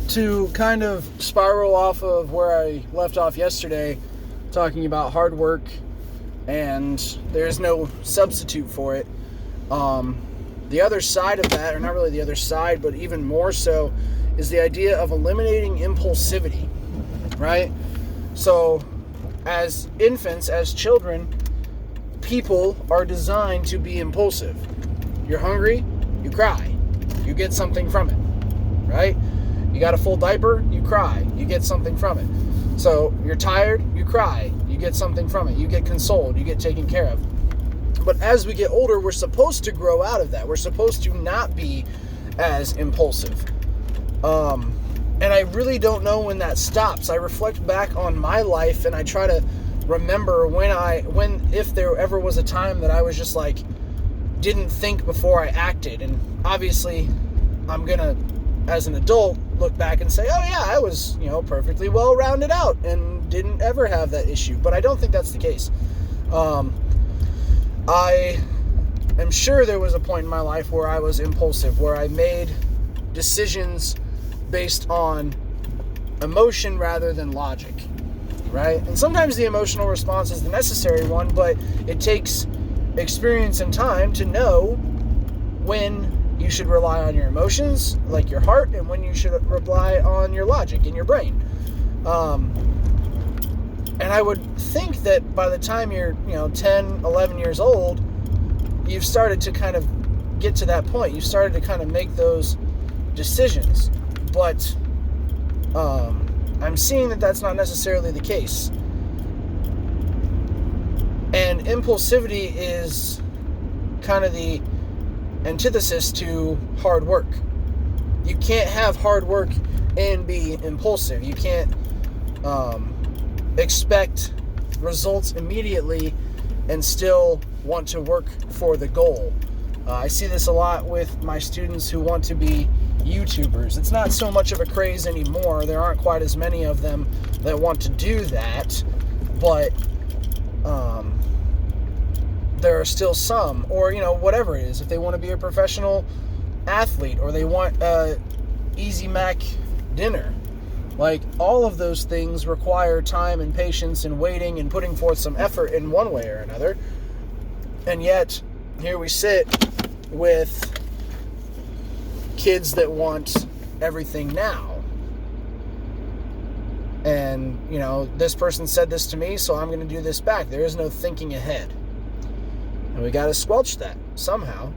to kind of spiral off of where I left off yesterday, talking about hard work and there's no substitute for it. The other side of that, or not really the other side, but even more so, is the idea of eliminating impulsivity, right? So, as infants, as children, people are designed to be impulsive. You're hungry, you cry. You get something from it, right? You got a full diaper, you cry. You get something from it. So, you're tired, you cry. You get something from it. You get consoled. You get taken care of. But as we get older, we're supposed to grow out of that. We're supposed to not be as impulsive. And I really don't know when that stops. I reflect back on my life and I try to remember if there ever was a time that I was just like, didn't think before I acted. And obviously, I'm going to, as an adult, look back and say, oh yeah, I was, perfectly well rounded out and didn't ever have that issue. But I don't think that's the case. I am sure there was a point in my life where I was impulsive, where I made decisions based on emotion rather than logic, right? And sometimes the emotional response is the necessary one, but it takes experience and time to know when you should rely on your emotions, like your heart, and when you should rely on your logic in your brain. And I would think that by the time you're, 10, 11 years old, you've started to kind of get to that point. You've started to kind of make those decisions. But I'm seeing that that's not necessarily the case. And impulsivity is kind of the antithesis to hard work. You can't have hard work and be impulsive. You can't expect results immediately and still want to work for the goal. I see this a lot with my students who want to be YouTubers. It's not so much of a craze anymore. There aren't quite as many of them that want to do that, but there are still some, or whatever it is. If they want to be a professional athlete, or they want a Easy Mac dinner, like all of those things require time and patience and waiting and putting forth some effort in one way or another. And yet, here we sit with kids that want everything now. And, this person said this to me, so I'm going to do this back. There is no thinking ahead. And we got to squelch that somehow.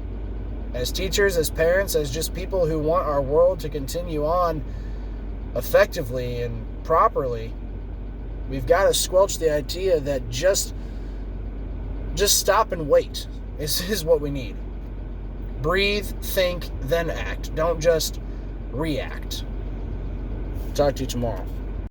As teachers, as parents, as just people who want our world to continue on effectively and properly, we've got to squelch the idea that just stop and wait is what we need. Breathe, think, then act. Don't just react. Talk to you tomorrow.